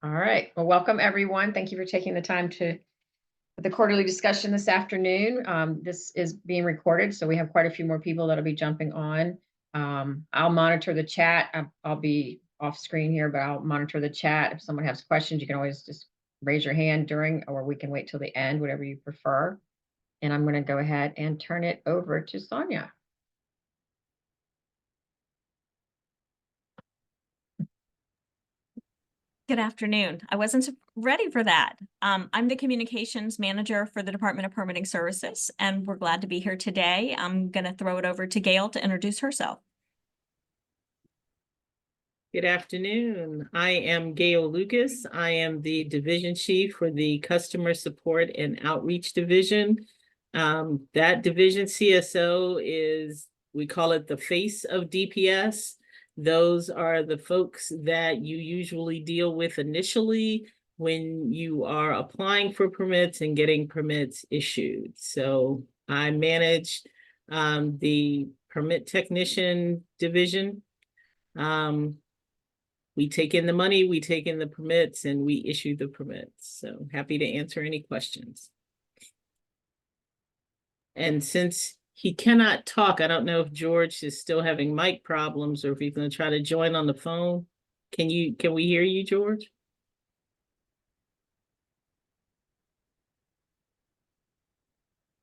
All right. Well, welcome everyone. Thank you for taking the time to the quarterly discussion this afternoon. This is being recorded, so we have quite a few more people that'll be jumping on. I'll monitor the chat. I'll be off screen here, but I'll monitor the chat. If someone has questions, you can always just raise your hand during, or we can wait till the end, whatever you prefer. And I'm going to go ahead and turn it over to Sonia. Good afternoon. I wasn't ready for that. I'm the communications manager for the Department of Permitting Services, and we're glad to be here today. I'm going to throw it over to Gail to introduce herself. Good afternoon. I am Gail Lucas. I am the division chief for the Customer Support and Outreach Division. That division CSO is, we call it the face of DPS. Those are the folks that you usually deal with initially when you are applying for permits and getting permits issued. So I manage the permit technician division. We take in the money, we take in the permits, and we issue the permits. So happy to answer any questions. And since he cannot talk, I don't know if George is still having mic problems or if he's going to try to join on the phone. Can we hear you, George?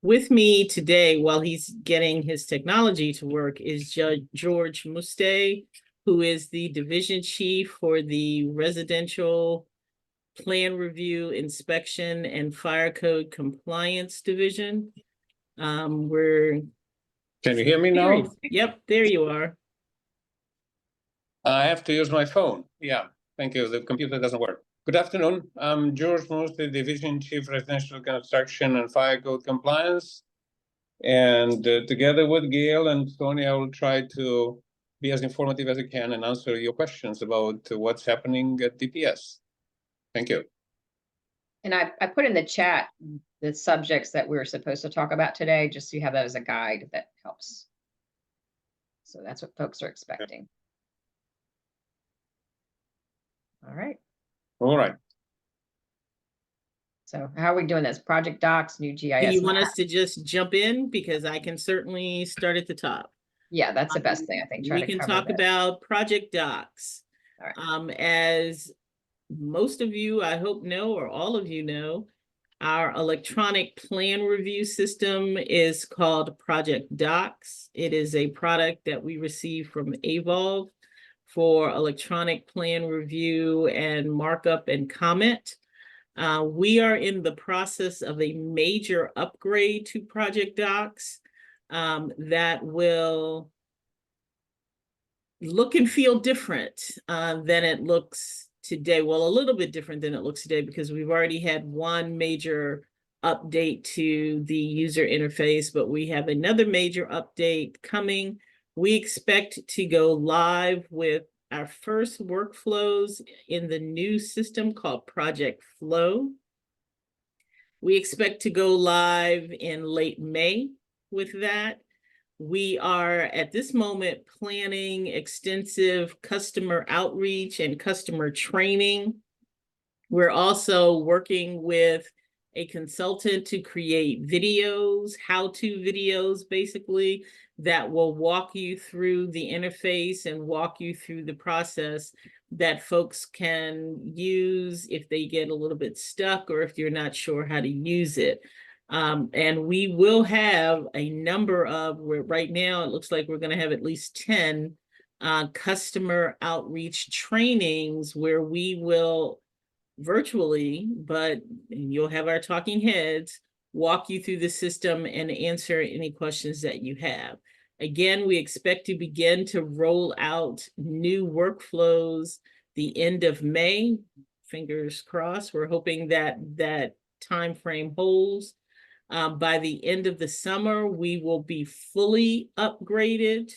With me today, while he's getting his technology to work, is George Muste, who is the division chief for the Residential Plan Review, Inspection, and Fire Code Compliance Division. Can you hear me now? Yep, there you are. I have to use my phone. Yeah, thank you. The computer doesn't work. Good afternoon. I'm George Moose, the Division Chief Residential Construction and Fire Code Compliance. And together with Gail and Tony, I will try to be as informative as I can and answer your questions about what's happening at DPS. Thank you. And I put in the chat the subjects that we were supposed to talk about today, just so you have that as a guide that helps. So that's what folks are expecting. All right. All right. So how are we doing this? ProjectDox, new GIS Do you want Maps. us to just jump in? Because I can certainly start at the top. Yeah, that's the best thing, I think. We can talk about ProjectDox. All right. As most of you, I hope know, or all of you know, our electronic plan review system is called ProjectDox. It is a product that we received from Evolve for electronic plan review and markup and comment. We are in the process of a major upgrade to ProjectDox that will look and feel different than it looks today. Well, a little bit different than it looks today, because we've already had one major update to the user interface, but we have another major update coming. We expect to go live with our first workflows in the new system called Project Flow. We expect to go live in late May with that. We are at this moment planning extensive customer outreach and customer training. We're also working with a consultant to create videos, how-to videos, basically, that will walk you through the interface and walk you through the process that folks can use if they get a little bit stuck or if you're not sure how to use it. And we will have a number of, right now it looks like we're going to have at least 10 customer outreach trainings where we will virtually, but you'll have our talking heads, walk you through the system and answer any questions that you have. Again, we expect to begin to roll out new workflows the end of May. Fingers crossed. We're hoping that that time frame holds. By the end of the summer, we will be fully upgraded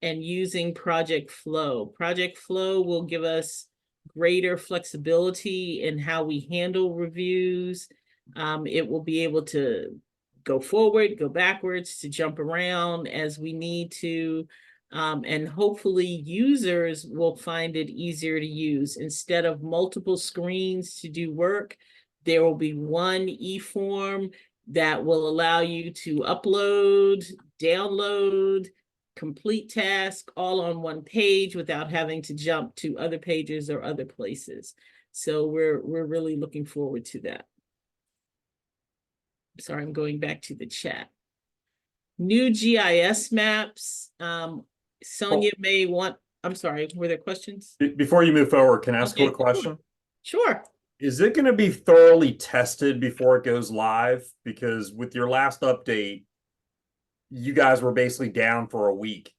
and using Project Flow. Project Flow will give us greater flexibility in how we handle reviews. It will be able to go forward, go backwards, to jump around as we need to. And hopefully users will find it easier to use. Instead of multiple screens to do work, there will be one e-form that will allow you to upload, download, complete task all on one page without having to jump to other pages or other places. So we're really looking forward to that. Sorry, I'm going back to the chat. New GIS maps. Sonia may want, I'm sorry, were there questions? Before you move forward, can I ask Okay, you a question? Sure. Is it going to be thoroughly tested before it goes live? Because with your last update, you guys were basically down for a week.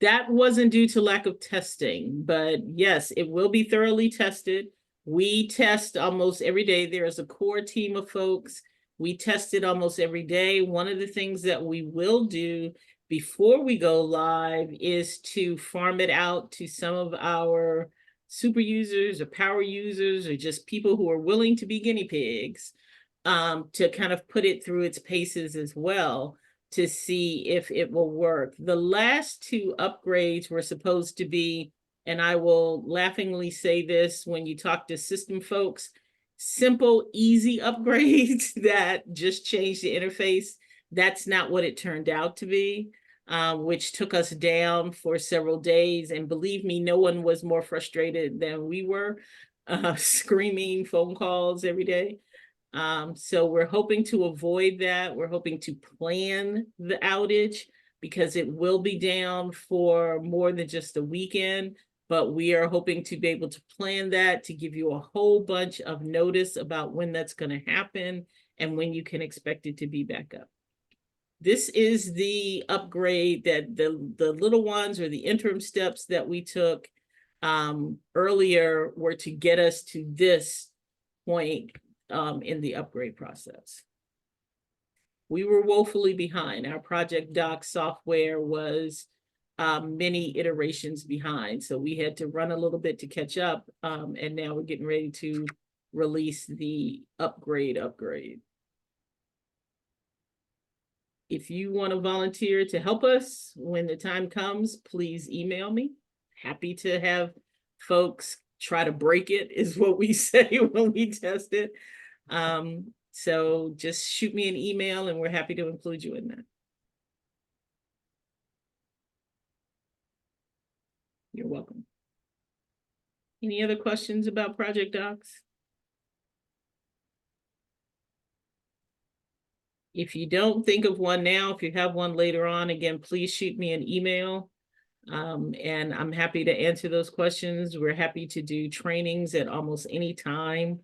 That wasn't due to lack of testing, but yes, it will be thoroughly tested. We test almost every day. There's a core team of folks. We test it almost every day. One of the things that we will do before we go live is to farm it out to some of our super users or power users or just people who are willing to be guinea pigs, to kind of put it through its paces as well to see if it will work. The last two upgrades were supposed to be, and I will laughingly say this when you talk to system folks, simple, easy upgrades that just change the interface. That's not what it turned out to be, which took us down for several days. And believe me, no one was more frustrated than we were, screaming phone calls every day. So we're hoping to avoid that. We're hoping to plan the outage because it will be down for more than just a weekend, but we are hoping to be able to plan that to give you a whole bunch of notice about when that's going to happen and when you can expect it to be back up. This is the upgrade that the little ones or the interim steps that we took earlier were to get us to this point in the upgrade process. We were woefully behind. Our ProjectDox software was many iterations behind. So we had to run a little bit to catch up. And now we're getting ready to release the upgrade. If you want to volunteer to help us when the time comes, please email me. Happy to have folks try to break it, is what we say when we test it. So just shoot me an email and we're happy to include you in that. You're welcome. Any other questions about ProjectDox? If you don't think of one now, if you have one later on, again, please shoot me an email. And I'm happy to answer those questions. We're happy to do trainings at almost any time,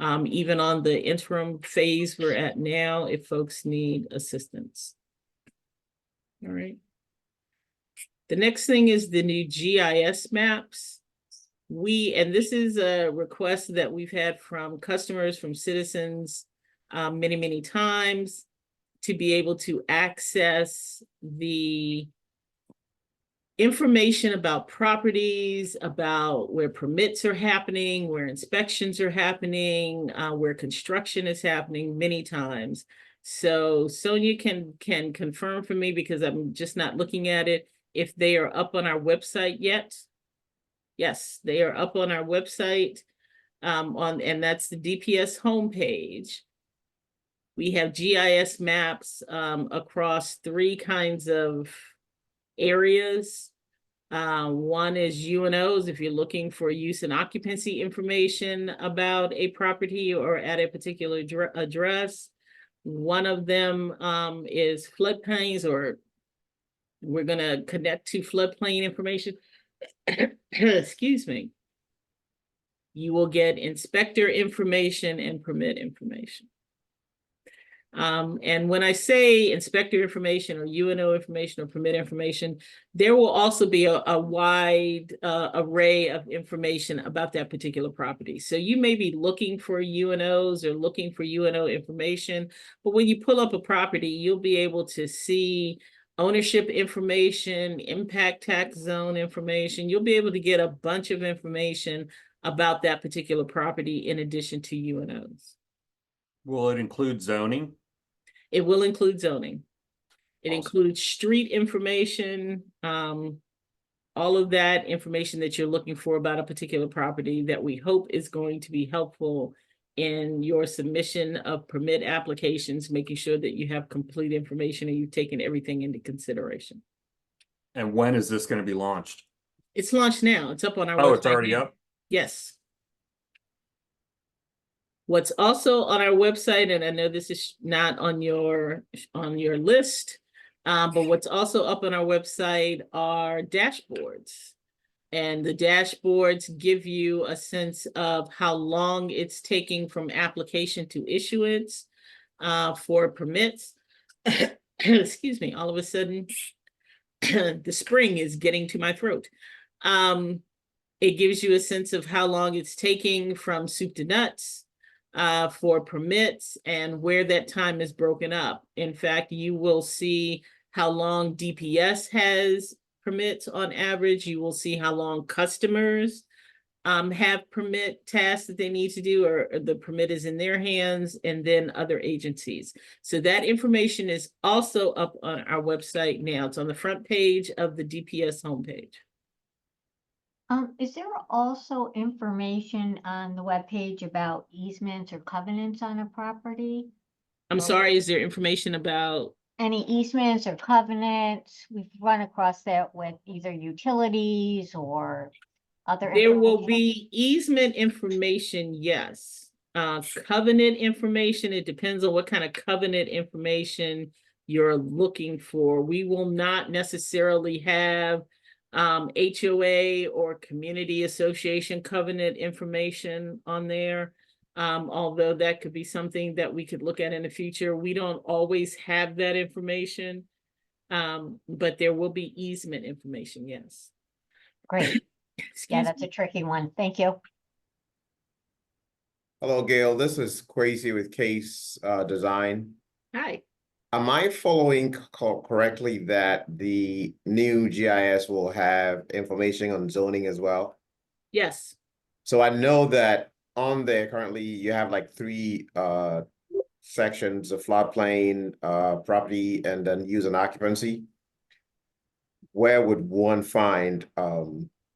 even on the interim phase we're at now, if folks need assistance. All right. The next thing is the new GIS maps. And this is a request that we've had from customers, from citizens, many, many times, to be able to access the information about properties, about where permits are happening, where inspections are happening, where construction is happening many times. So Sonia can confirm for me, because I'm just not looking at it, if they are up on our website yet. Yes, they are up on our website, and that's the DPS homepage. We have GIS maps across 3 kinds of areas. One is UNOs, if you're looking for use and occupancy information about a property or at a particular address. One of them is floodplains, or we're going to connect to floodplain information. Excuse me. You will get inspector information and permit information. And when I say inspector information or UNO information or permit information, there will also be a wide array of information about that particular property. So you may be looking for UNOs or looking for UNO information, but when you pull up a property, you'll be able to see ownership information, impact tax zone information. You'll be able to get a bunch of information about that particular property in addition to UNOs. Will it include zoning? It will include zoning. It Awesome. includes street information, all of that information that you're looking for about a particular property that we hope is going to be helpful in your submission of permit applications, making sure that you have complete information and you've taken everything into consideration. And when is this going to be launched? It's launched now. It's up on our website. Oh, it's already now. up? Yes. What's also on our website, and I know this is not on your list, but what's also up on our website are dashboards. And the dashboards give you a sense of how long it's taking from application to issuance for permits. Excuse me, all of a sudden, the spring is getting to my throat. It gives you a sense of how long it's taking from soup to nuts for permits and where that time is broken up. In fact, you will see how long DPS has permits on average. You will see how long customers have permit tasks that they need to do, or the permit is in their hands, and then other agencies. So that information is also up on our website now. It's on the front page of the DPS homepage. Is there also information on the webpage about easements or covenants on a property? I'm sorry, is there information about? Any easements or covenants? We've run across that with either utilities or other. There will information. be easement information, yes. Covenant information, it depends on what kind of covenant information you're looking for. We will not necessarily have HOA or community association covenant information on there. Although that could be something that we could look at in the future. We don't always have that information. But there will be easement information, yes. Great. Excuse Yeah, that's me. a tricky one. Thank you. Hello, Gail. This is Crazy with Case Design. Hi. Am I following correctly that the new GIS will have information on zoning as well? Yes. So I know that on there currently you have like three sections of floodplain, property, and then use and occupancy. Where would one find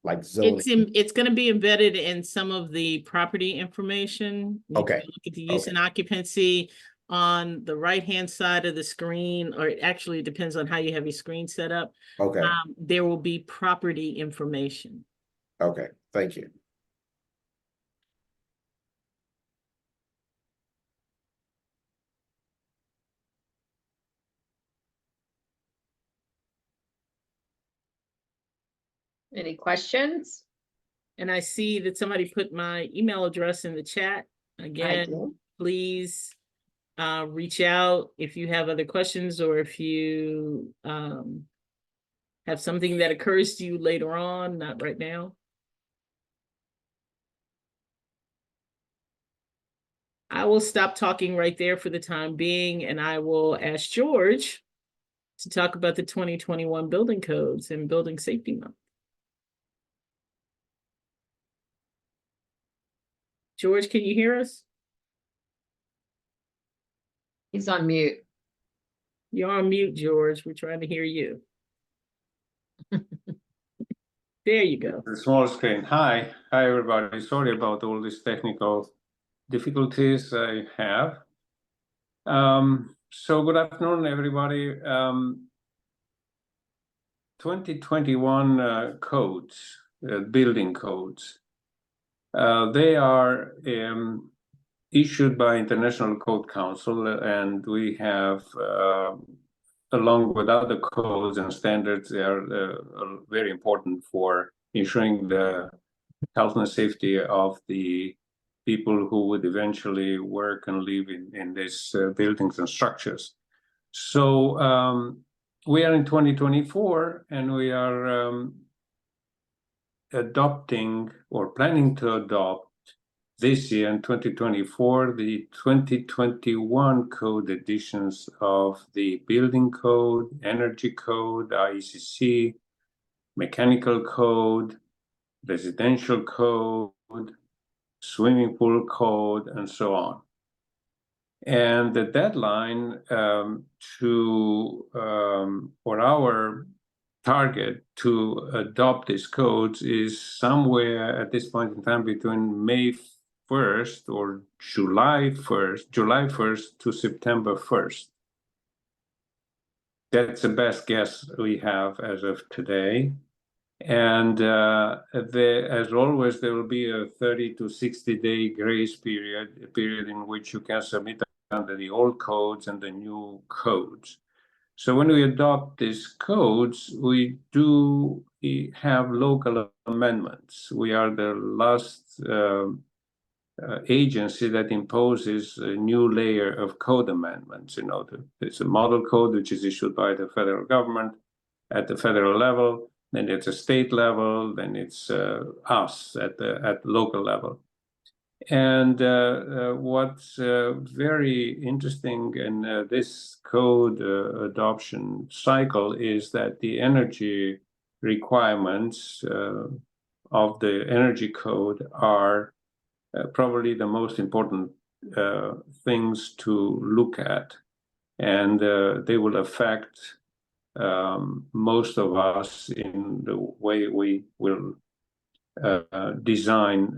like zoning? It's going to be embedded in some of the property information. You Okay. can look at the use Okay. and occupancy on the right-hand side of the screen, or it actually depends on how you have your screen set up. Okay. There will be property information. Okay. Thank you. Any questions? And I see that somebody put my email address in the chat. Again, do. please reach out if you have other questions, or if you have something that occurs to you later on, not right now. I will stop talking right there for the time being, and I will ask George to talk about the 2021 building codes and building safety month. George, can you hear us? He's on mute. You're on mute, George. We're trying to hear you. There you go. The small screen. Hi, everybody. Sorry about all these technical difficulties I have. So good afternoon, everybody. 2021 codes, building codes. They are issued by International Code Council, and we have, along with other codes and standards, they are very important for ensuring the health and safety of the people who would eventually work and live in these buildings and structures. So we are in 2024, and we are adopting or planning to adopt this year in 2024 the 2021 code editions of the building code, energy code, IECC, mechanical code, residential code, swimming pool code, and so on. And the deadline for our target to adopt these codes is somewhere at this point in time between May 1st or July 1st to September 1st. That's the best guess we have as of today. And as always, there will be a 30 to 60-day grace period, a period in which you can submit under the old codes and the new codes. So when we adopt these codes, we do have local amendments. We are the last agency that imposes a new layer of code amendments. You know, there's a model code which is issued by the federal government at the federal level, then it's a state level, then it's us at the local level. And what's very interesting in this code adoption cycle is that the energy requirements of the energy code are probably the most important things to look at. And they will affect most of us in the way we will design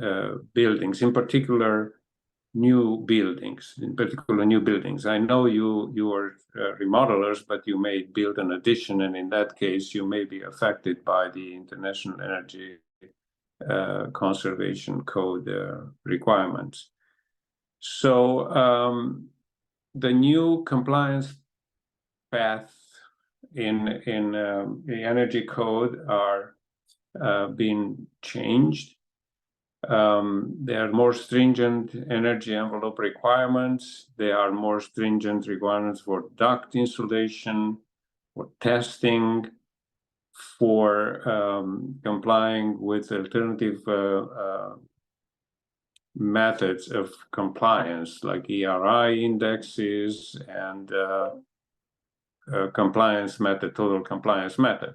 buildings, in particular new buildings. I know you are remodelers, but you may build an addition, and in that case, you may be affected by the International Energy Conservation Code requirements. So the new compliance path in the energy code are being changed. There are more stringent energy envelope requirements. There are more stringent requirements for duct insulation, for testing, for complying with alternative methods of compliance like ERI indexes and compliance method, total compliance method.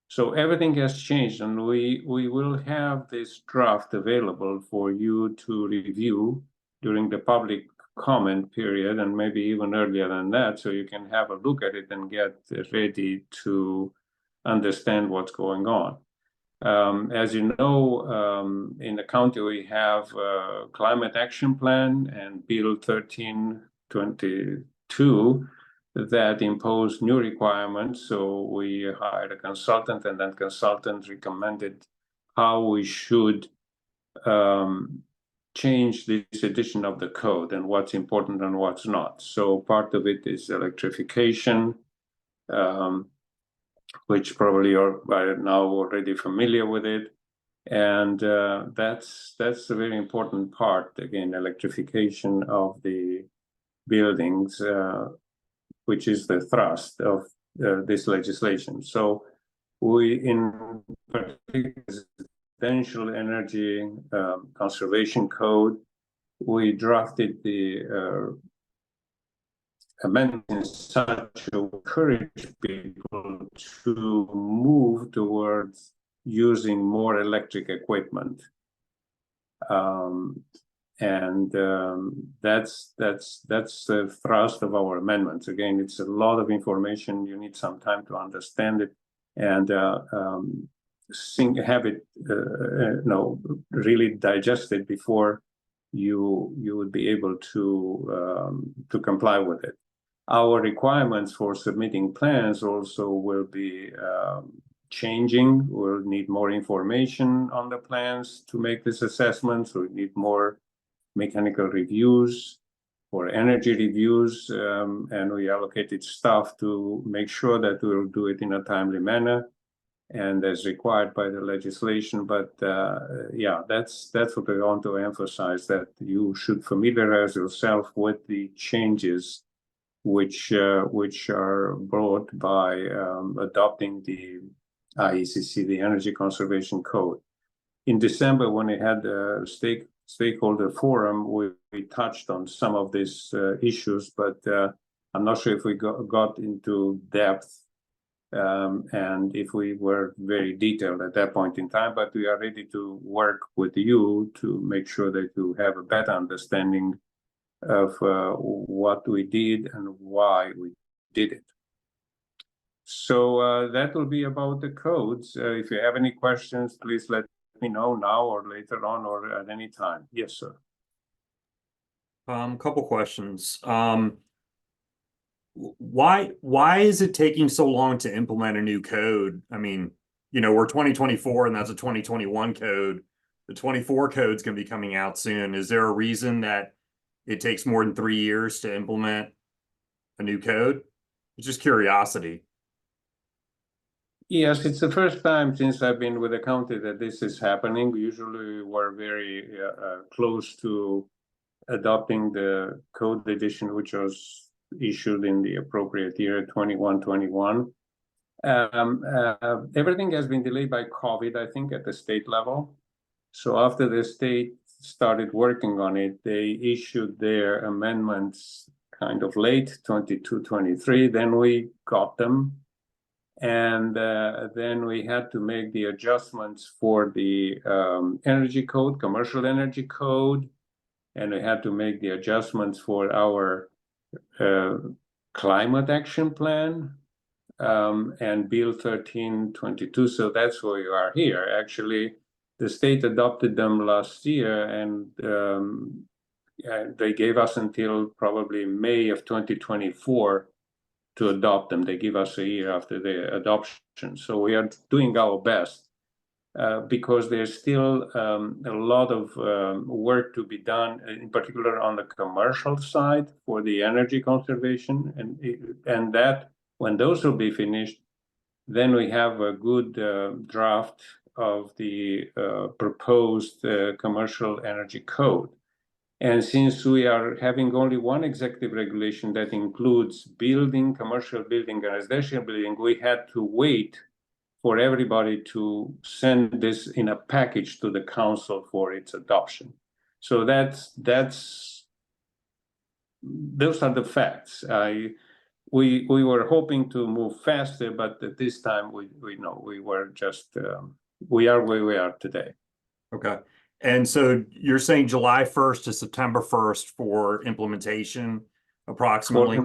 So everything has changed, and we will have this draft available for you to review during the public comment period, and maybe even earlier than that, so you can have a look at it and get ready to understand what's going on. As you know, in the county we have a climate action plan and Bill 1322 that impose new requirements. So we hired a consultant, and that consultant recommended how we should change this edition of the code and what's important and what's not. So part of it is electrification, which probably you're by now already familiar with it. And that's a very important part, again, electrification of the buildings, which is the thrust of this legislation. So we, in particular, residential energy conservation code, we drafted the amendments in such to encourage people to move towards using more electric equipment. That's the thrust of our amendments. Again, it's a lot of information. You need some time to understand it and have it, really digest it before you would be able to comply with it. Our requirements for submitting plans also will be changing. We'll need more information on the plans to make this assessment. So we need more mechanical reviews or energy reviews, and we allocated staff to make sure that we'll do it in a timely manner and as required by the legislation. But yeah, that's what I want to emphasize, that you should familiarize yourself with the changes which are brought by adopting the IECC, the Energy Conservation Code. In December, when we had the stakeholder forum, we touched on some of these issues, but I'm not sure if we got into depth and if we were very detailed at that point in time, but we are ready to work with you to make sure that you have a better understanding of what we did and why we did it. So that will be about the codes. If you have any questions, please let me know now or later on or at any time. Yes, sir. Couple questions. Why is it taking so long to implement a new code? I mean, we're 2024 and that's a 2021 code. The 24 code is going to be coming out soon. Is there a reason that it takes more than 3 years to implement a new code? It's just curiosity. Yes, it's the first time since I've been with the county that this is happening. Usually we're very close to adopting the code edition, which was issued in the appropriate year, 21-21. Everything has been delayed by COVID, I think, at the state level. So after the state started working on it, they issued their amendments kind of late, 22-23. Then we got them. And then we had to make the adjustments for the energy code, commercial energy code, and we had to make the adjustments for our climate action plan and Bill 1322. So that's where we are here. Actually, the state adopted them last year, and they gave us until probably May of 2024 to adopt them. They give us a year after the adoption. So we are doing our best because there's still a lot of work to be done, in particular on the commercial side for the energy conservation. And that when those will be finished, then we have a good draft of the proposed commercial energy code. And since we are having only one executive regulation that includes building, commercial building, and residential building, we had to wait for everybody to send this in a package to the council for its adoption. So those are the facts. We were hoping to move faster, but at this time we know we were just we are where we are today. Okay. And so you're saying July 1st to September 1st for implementation, approximately?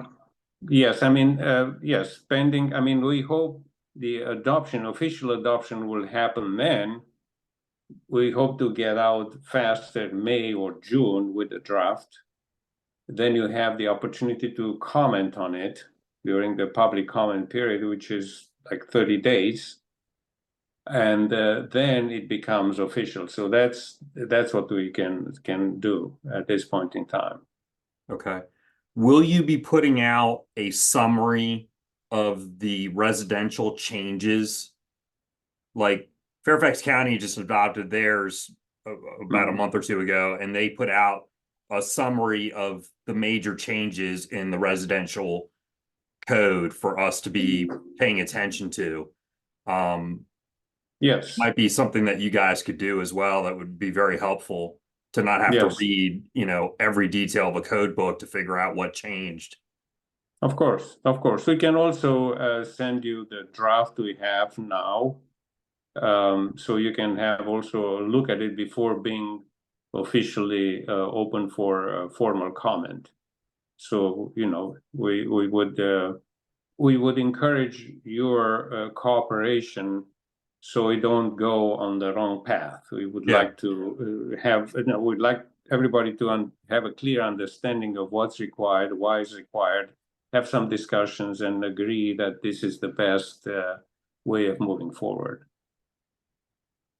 Yes, I mean, yes, pending. I mean, we hope the official adoption will happen then. We hope to get out faster May or June with the draft. Then you have the opportunity to comment on it during the public comment period, which is like 30 days. And then it becomes official. So that's what we can do at this point in time. Okay. Will you be putting out a summary of the residential changes? Like Fairfax County just adopted theirs about a month or two ago, and they put out a summary of the major changes in the residential code for us to be paying attention to. Yes. Might be something that you guys could do as well. That would be very helpful to not have to read, every detail of a code book to figure out what changed. Of course. We can also send you the draft we have now. So you can have also a look at it before being officially open for formal comment. So, we would encourage your cooperation so we don't go on the wrong path. We would like to we'd like everybody to have a clear understanding of what's required, why it's required, have some discussions and agree that this is the best way of moving forward.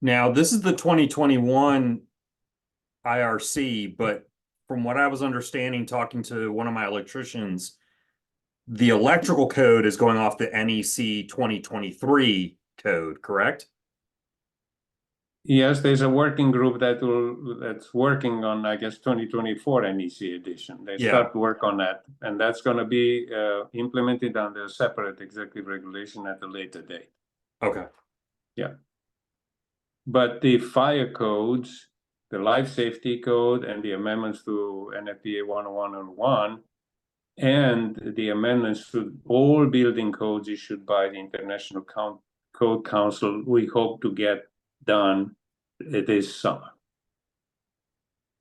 Now, this is the 2021 IRC, but from what I was understanding, talking to one of my electricians, the electrical code is going off the NEC 2023 code, correct? Yes, there's a working group that's working on, I guess, 2024 NEC edition. They start work on that, and that's going to be implemented under a separate executive regulation at a later date. Okay. Yeah. But the fire codes, the life safety code, and the amendments to NFPA 101 and the amendments to all building codes issued by the International Code Council, we hope to get done this summer.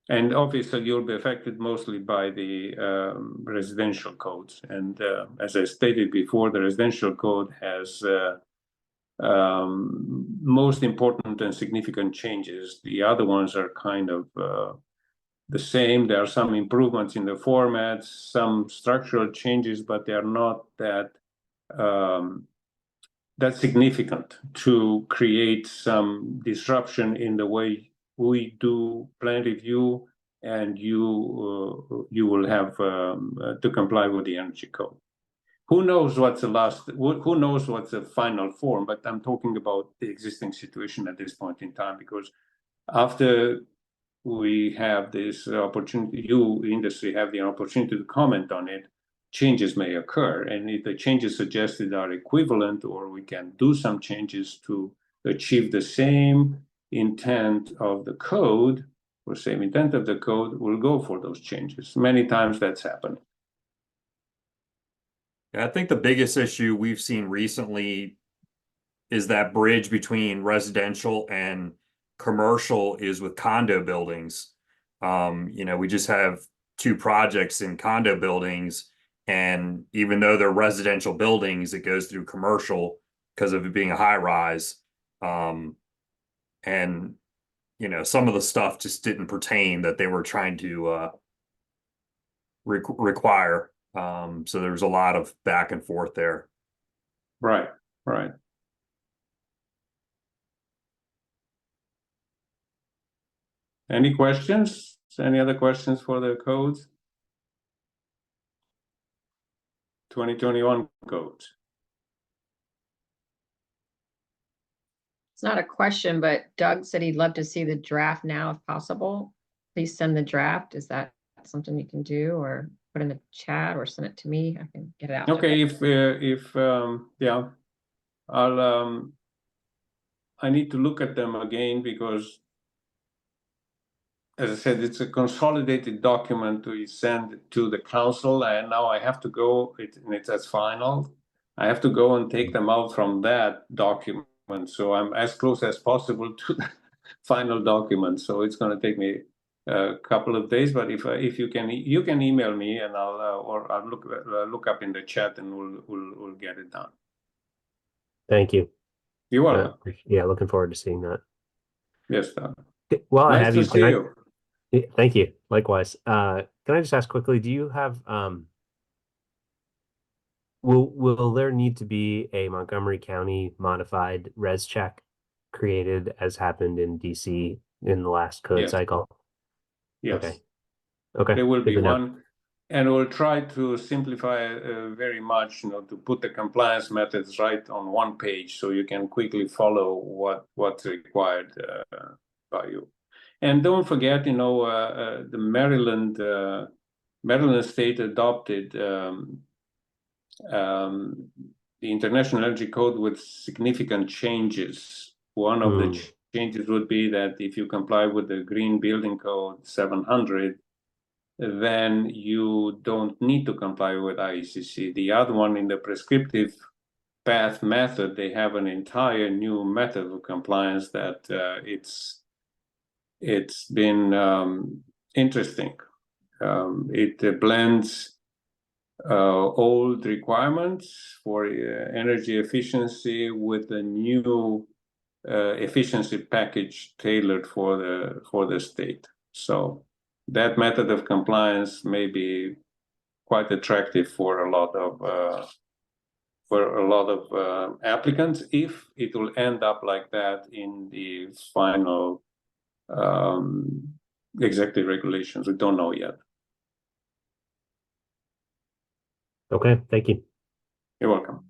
And obviously, you'll be affected mostly by the residential codes. And as I stated before, the residential code has most important and significant changes. The other ones are kind of the same. There are some improvements in the formats, some structural changes, but they are not that that significant to create some disruption in the way we do plan review, and you will have to comply with the energy code. Who knows what's who knows what's the final form, but I'm talking about the existing situation at this point in time, because after we have this opportunity, you industry have the opportunity to comment on it, changes may occur. And if the changes suggested are equivalent, or we can do some changes to achieve the same intent of the code, or same intent of the code, we'll go for those changes. Many times that's happened. I think the biggest issue we've seen recently is that bridge between residential and commercial is with condo buildings. We just have 2 projects in condo buildings, and even though they're residential buildings, it goes through commercial because of it being a high rise. And some of the stuff just didn't pertain that they were trying to require. So there was a lot of back and forth there. Right. Any questions? Any other questions for the codes? 2021 codes. It's not a question, but Doug said he'd love to see the draft now if possible. Please send the draft. Is that something you can do, or put in the chat, or send it to me? I can get it out. Okay, yeah, I need to look at them again, because as I said, it's a consolidated document to send to the council, and now I have to go, it's as final. I have to go and take them out from that document. So I'm as close as possible to the final document. So it's going to take me a couple of days, but if you can email me, and I'll look up in the chat, and we'll get it done. Thank you. You're welcome. Yeah, looking forward to seeing that. Yes, Don. Well, I Nice have to you. see you. Yeah, thank you. Likewise. Can I just ask quickly, do you have will there need to be a Montgomery County modified res check created, as happened in DC in the last code Yes. cycle? Yes. Okay. There will Good be to know. one, and we'll try to simplify very much, to put the compliance methods right on one page, so you can quickly follow what's required by you. And don't forget, the Maryland state adopted the International Energy Code with significant changes. One of the changes would be that if you comply with the Green Building Code 700, then you don't need to comply with IECC. The other one, in the prescriptive path method, they have an entire new method of compliance that it's been interesting. It blends old requirements for energy efficiency with a new efficiency package tailored for the state. So that method of compliance may be quite attractive for a lot of applicants, if it will end up like that in the final executive regulations. We don't know yet. Okay, thank you. You're welcome.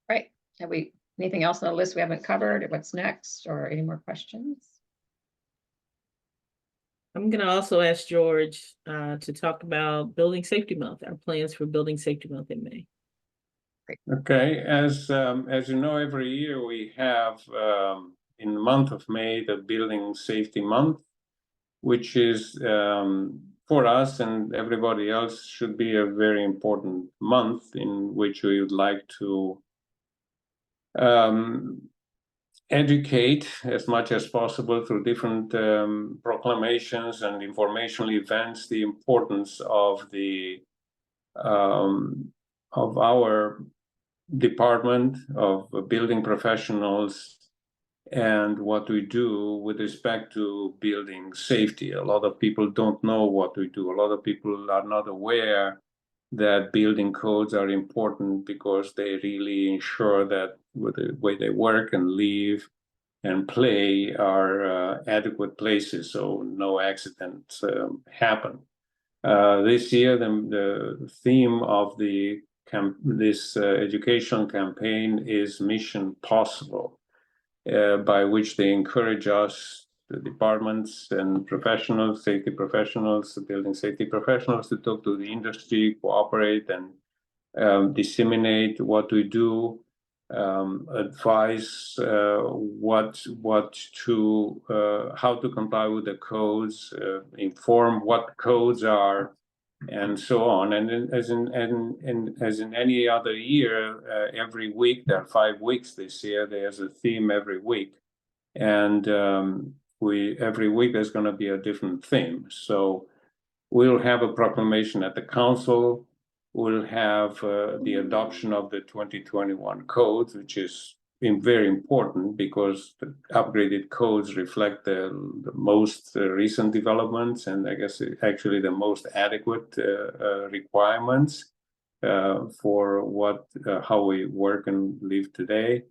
Right. Have we anything else on the list we haven't covered? What's next, or any more questions? I'm going to also ask George to talk about Building Safety Month, our plans for Building Safety Month in May. Okay, as you know, every year we have in the month of May the Building Safety Month, which is for us and everybody else should be a very important month in which we would like to educate as much as possible through different proclamations and informational events the importance of our department of building professionals and what we do with respect to building safety. A lot of people don't know what we do. A lot of people are not aware that building codes are important because they really ensure that with the way they work and live and play are adequate places so no accidents happen. This year, the theme of this education campaign is Mission Possible, by which they encourage us, the departments and professionals, safety professionals, building safety professionals, to talk to the industry, cooperate, and disseminate what we do, advise how to comply with the codes, inform what codes are, and so on. And as in any other year, every week, there are 5 weeks this year, there's a theme every week. And every week there's going to be a different theme. So we'll have a proclamation at the council. We'll have the adoption of the 2021 codes, which is very important because the upgraded codes reflect the most recent developments and I guess actually the most adequate requirements for how we work and live today.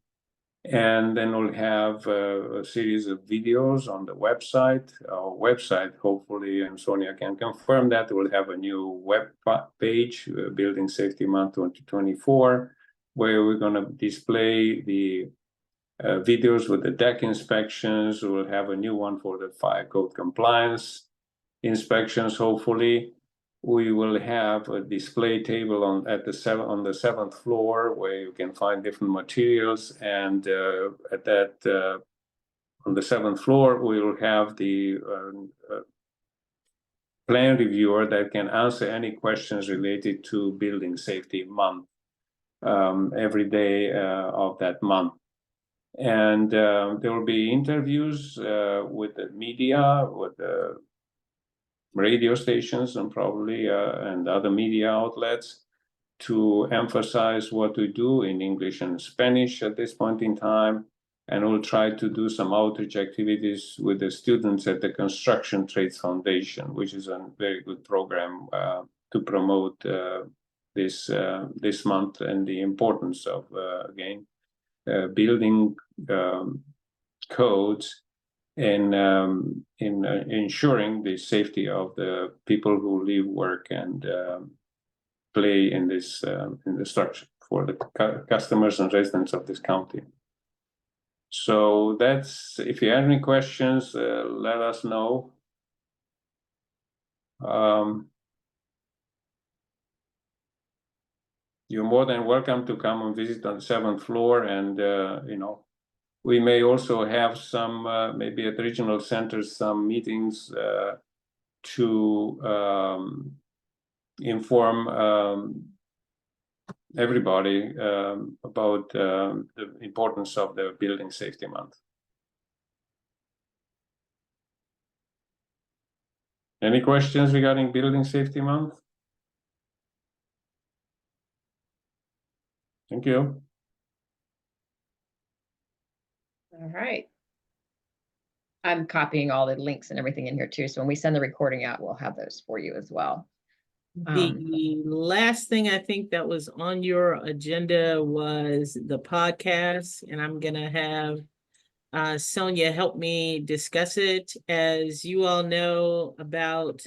And then we'll have a series of videos on the website. Our website, hopefully, and Sonia can confirm that, we'll have a new web page, Building Safety Month 2024, where we're going to display the videos with the deck inspections. We'll have a new one for the fire code compliance inspections, hopefully. We will have a display table on the 7th floor where you can find different materials, and on the 7th floor we will have the plan reviewer that can answer any questions related to Building Safety Month every day of that month. And there will be interviews with the media, with the radio stations and probably and other media outlets to emphasize what we do in English and Spanish at this point in time. And we'll try to do some outreach activities with the students at the Construction Trades Foundation, which is a very good program to promote this month and the importance of, again, building codes in ensuring the safety of the people who live, work, and play in the structure for the customers and residents of this county. So that's, if you have any questions, let us know. You're more than welcome to come and visit on the 7th floor, and we may also have some, maybe at regional centers, some meetings to inform everybody about the importance of the Building Safety Month. Any questions regarding Building Safety Month? Thank you. All right. I'm copying all the links and everything in here too. So when we send the recording out, we'll have those for you as well. The last thing I think that was on your agenda was the podcast, and I'm going to have Sonia help me discuss it. As you all know, about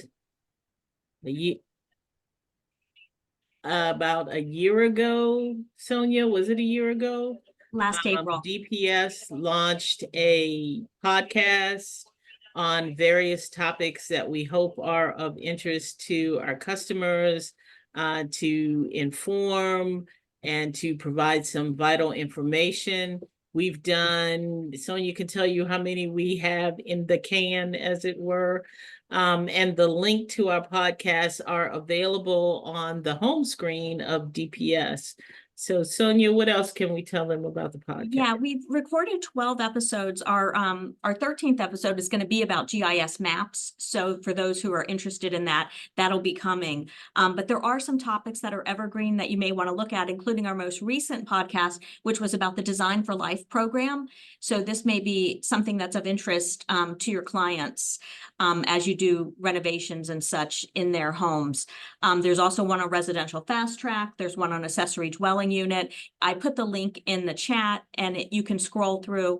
a year ago, Sonia, was it a year ago? Last April. DPS launched a podcast on various topics that we hope are of interest to our customers, to inform and to provide some vital information. We've done, Sonia can tell you how many we have in the can, as it were. And the link to our podcasts are available on the home screen of DPS. So Sonia, what else can we tell them about the podcast? Yeah, we've recorded 12 episodes. Our 13th episode is going to be about GIS maps. So for those who are interested in that, that'll be coming. But there are some topics that are evergreen that you may want to look at, including our most recent podcast, which was about the Design for Life program. So this may be something that's of interest to your clients as you do renovations and such in their homes. There's also one on residential fast track. There's one on accessory dwelling unit. I put the link in the chat and you can scroll through.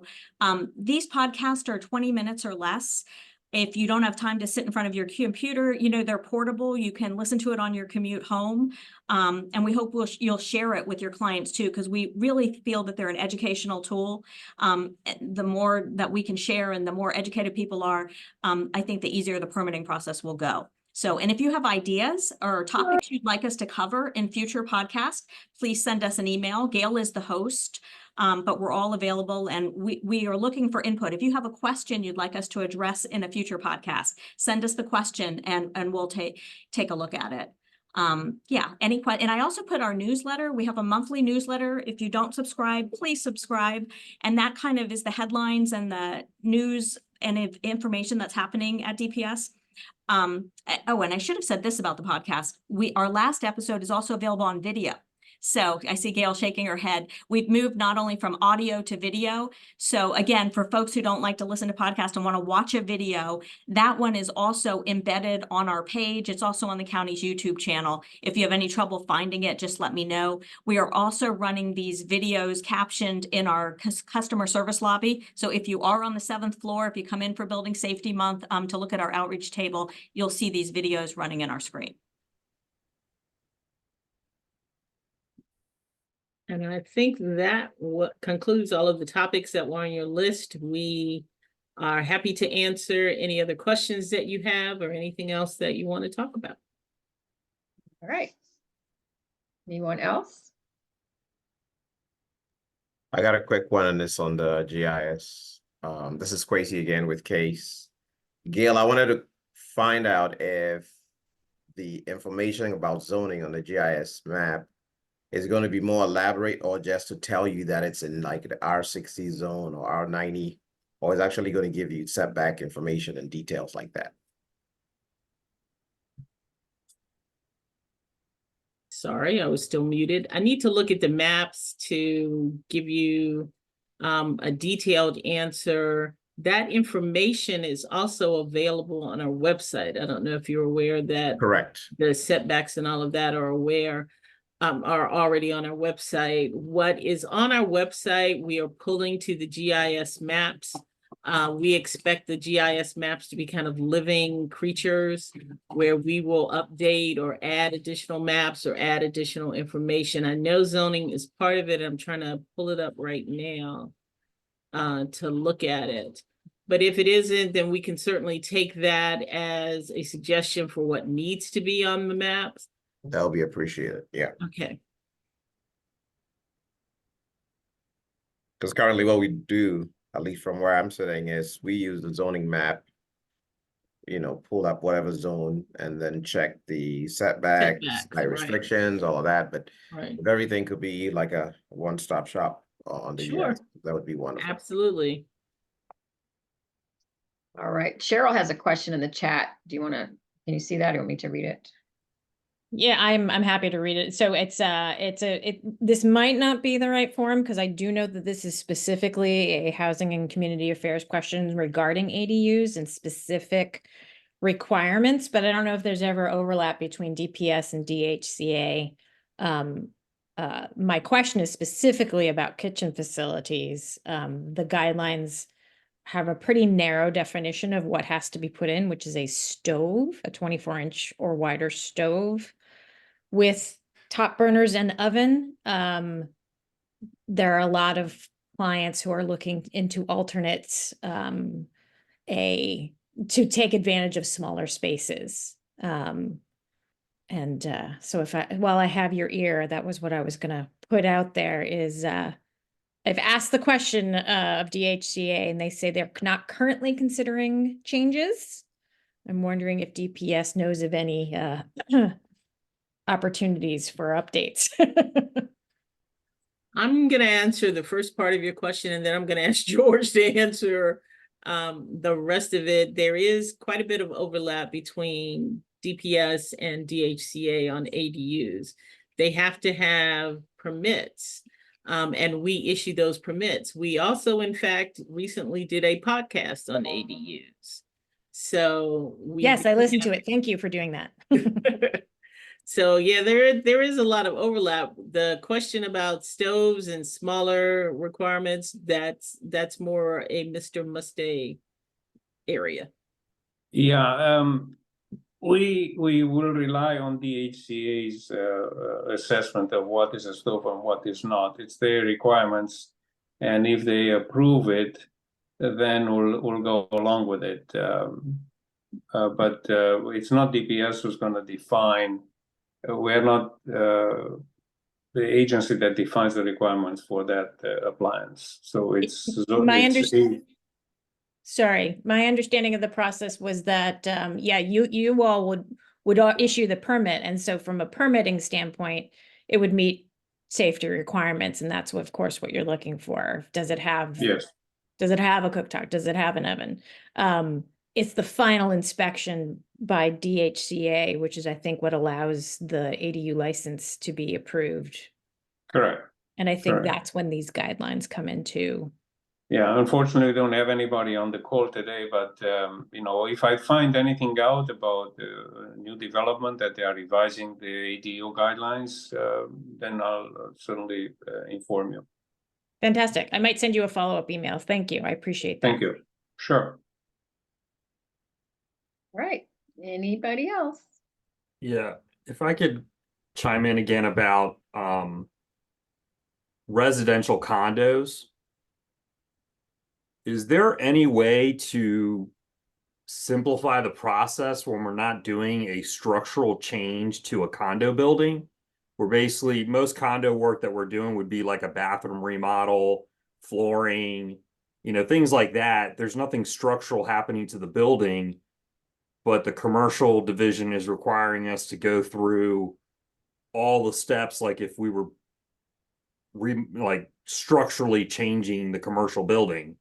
These podcasts are 20 minutes or less. If you don't have time to sit in front of your computer, you know, they're portable. You can listen to it on your commute home. And we hope you'll share it with your clients too, because we really feel that they're an educational tool. The more that we can share and the more educated people are, I think the easier the permitting process will go. So, and if you have ideas or topics you'd like us to cover in future podcasts, please send us an email. Gail is the host, but we're all available and we are looking for input. If you have a question you'd like us to address in a future podcast, send us the question and we'll take a look at it. Yeah, and I also put our newsletter. We have a monthly newsletter. If you don't subscribe, please subscribe. And that kind of is the headlines and the news and information that's happening at DPS. Oh, and I should have said this about the podcast. Our last episode is also available on video. So I see Gail shaking her head. We've moved not only from audio to video. So again, for folks who don't like to listen to podcasts and want to watch a video, that one is also embedded on our page. It's also on the county's YouTube channel. If you have any trouble finding it, just let me know. We are also running these videos captioned in our customer service lobby. So if you are on the 7th floor, if you come in for Building Safety Month to look at our outreach table, you'll see these videos running in our screen. And I think that concludes all of the topics that were on your list. We are happy to answer any other questions that you have or anything else that you want to talk about. All right. Anyone else? I got a quick one on this on the GIS. This is Quasi again with Case. Gail, I wanted to find out if the information about zoning on the GIS map is going to be more elaborate or just to tell you that it's in like the R60 zone or R90, or is actually going to give you setback information and details like that. Sorry, I was still muted. I need to look at the maps to give you a detailed answer. That information is also available on our website. I don't know if you're aware that Correct. the setbacks and all of that are already on our website. What is on our website, we are pulling to the GIS maps. We expect the GIS maps to be kind of living creatures where we will update or add additional maps or add additional information. I know zoning is part of it. I'm trying to pull it up right now to look at it. But if it isn't, then we can certainly take that as a suggestion for what needs to be on the maps. That'll be appreciated. Yeah. Okay. Because currently what we do, at least from where I'm sitting, is we use the zoning map, you know, pull up whatever zone and then check the setbacks, height right. restrictions, all of that. But Right. if everything could be like a one-stop shop on the Sure. GIS, that would be wonderful. Absolutely. All right. Cheryl has a question in the chat. Can you see that? Or you want me to read it? Yeah, I'm happy to read it. So this might not be the right forum because I do know that this is specifically a housing and community affairs question regarding ADUs and specific requirements, but I don't know if there's ever overlap between DPS and DHCA. My question is specifically about kitchen facilities. The guidelines have a pretty narrow definition of what has to be put in, which is a stove, a 24-inch or wider stove with top burners and oven. There are a lot of clients who are looking into alternates to take advantage of smaller spaces. So while I have your ear, that was what I was going to put out there is I've asked the question of DHCA and they say they're not currently considering changes. I'm wondering if DPS knows of any opportunities for updates. I'm gonna answer the first part of your question, and then I'm gonna ask George to answer the rest of it. There is quite a bit of overlap between DPS and DHCA on ADUs. They have to have permits, and we issue those permits. We also, in fact, recently did a podcast on ADUs. So we Yes, I do listened to have- it. Thank you for doing that. So yeah, there is a lot of overlap. The question about stoves and smaller requirements, that's more a Mr. Mustay area. Yeah, we will rely on the HCA's assessment of what is a stove and what is not. It's their requirements, and if they approve it, then we'll go along with it. But it's not DPS who's going to define. We're not the agency that defines the requirements for that appliance. So it's My it's Sorry, my understanding of the process was that, yeah, you all would issue the permit, and so from a permitting standpoint, it would meet safety requirements, and that's what, of course, what you're looking for. Does it have? yes. Does it have a cooktop? Does it have an oven? It's the final inspection by DHCA, which is, I think, what allows the ADU license to be approved. Correct. And I think Correct. that's when these guidelines come into. Yeah, unfortunately, we don't have anybody on the call today, but you know, if I find anything out about new development that they are revising the ADU guidelines, then I'll certainly inform you. Fantastic. I might send you a follow-up email. Thank you. I appreciate that. Thank you. Sure. All right, anybody else? Yeah, if I could chime in again about residential condos. Is there any way to simplify the process when we're not doing a structural change to a condo building? Where basically most condo work that we're doing would be like a bathroom remodel, flooring, you know, things like that. There's nothing structural happening to the building, but the commercial division is requiring us to go through all the steps, like if we were like structurally changing the commercial building.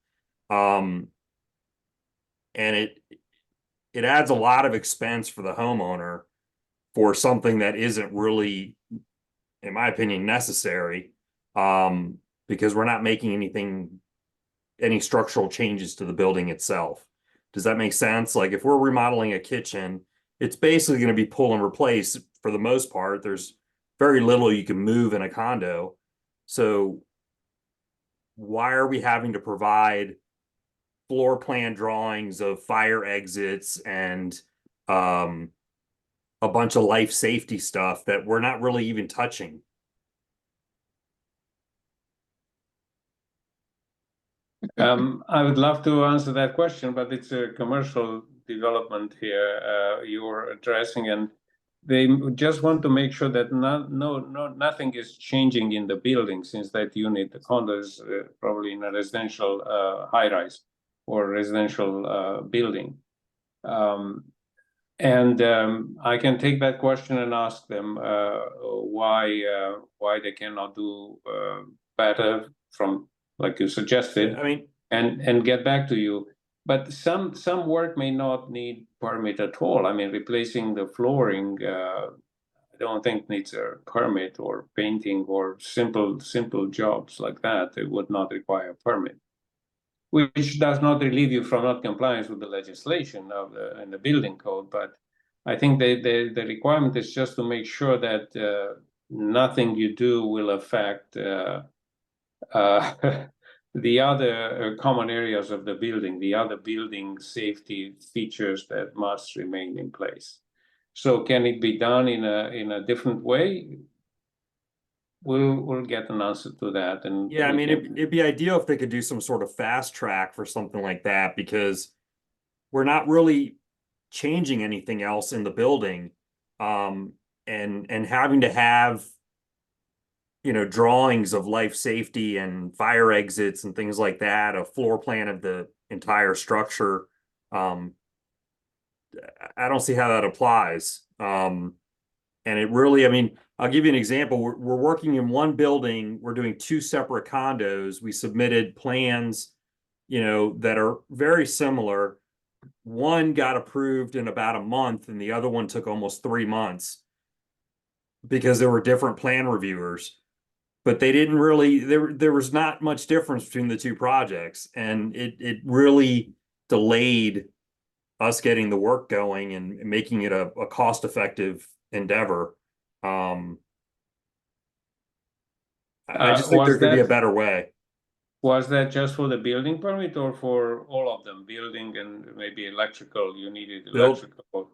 And it adds a lot of expense for the homeowner for something that isn't really, in my opinion, necessary, because we're not making any structural changes to the building itself. Does that make sense? Like if we're remodeling a kitchen, it's basically going to be pull and replace for the most part. There's very little you can move in a condo. So why are we having to provide floor plan drawings of fire exits and a bunch of life safety stuff that we're not really even touching? I would love to answer that question, but it's a commercial development here you're addressing, and they just want to make sure that nothing is changing in the building, since that unit, the condo is probably in a residential high rise or residential building. And I can take that question and ask them why they cannot do better from, like you suggested, I mean, and get back to you. But some work may not need permit at all. I mean, replacing the flooring, I don't think needs a permit, or painting or simple jobs like that. It would not require a permit, which does not relieve you from not compliance with the legislation of in the building code. But I think the requirement is just to make sure that nothing you do will affect the other common areas of the building, the other building safety features that must remain in place. So can it be done in a different way? We'll get an answer to that. And yeah, I mean, it'd be ideal if they could do some sort of fast track for something like that, because we're not really changing anything else in the building. And having to have, you know, drawings of life safety and fire exits and things like that, a floor plan of the entire structure. I don't see how that applies. And it really, I mean, I'll give you an example. We're working in one building. We're doing 2 separate condos. We submitted plans, that are very similar. One got approved in about a month and the other one took almost 3 months because there were different plan reviewers. But they didn't really, there was not much difference between the 2 projects, and it really delayed us getting the work going and making it a cost-effective endeavor. I just think Was there could be a that- better way. Was that just for the building permit or for all of them? Building and maybe electrical, you needed Build- electrical.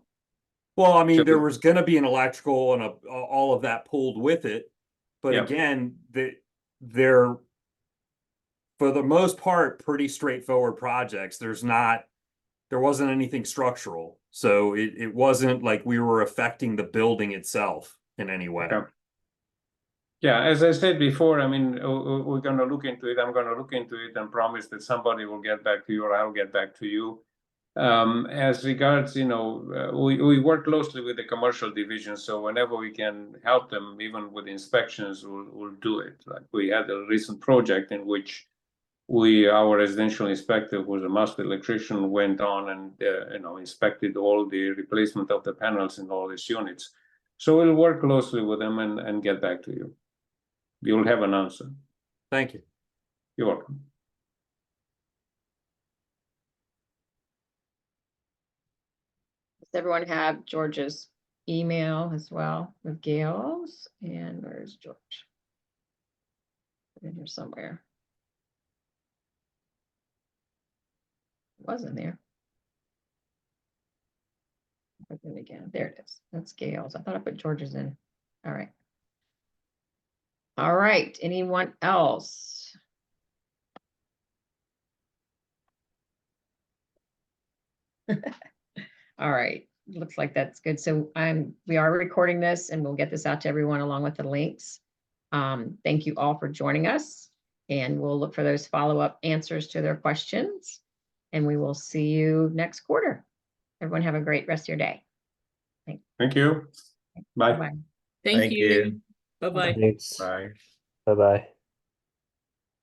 Well, I mean, Sure. there was going to be an electrical and all of that pulled with it. But Yep. again, they're, for the most part, pretty straightforward projects. There wasn't anything structural. So it wasn't like we were affecting the building itself in any way. Okay. Yeah, as I said before, I mean, we're gonna look into it. I'm gonna look into it and promise that somebody will get back to you or I'll get back to you. As regards, we work closely with the commercial division, so whenever we can help them, even with inspections, we'll do it. Like we had a recent project in which our residential inspector, who was a master electrician, went on and inspected all the replacement of the panels in all these units. So we'll work closely with them and get back to you. You'll have an answer. Thank you. You're welcome. Does everyone have George's email as well with Gail's? And where's George? In here somewhere. It wasn't there. Open it again. There it is. That's Gail's. I thought I put George's in. All right. All right. Anyone else? All right. Looks like that's good. So we are recording this and we'll get this out to everyone along with the links. Thank you all for joining us, and we'll look for those follow-up answers to their questions, and we will see you next quarter. Everyone have a great rest of your day. Thank you. Bye. Bye. Thank you. Bye-bye. Thanks. Bye. Bye-bye.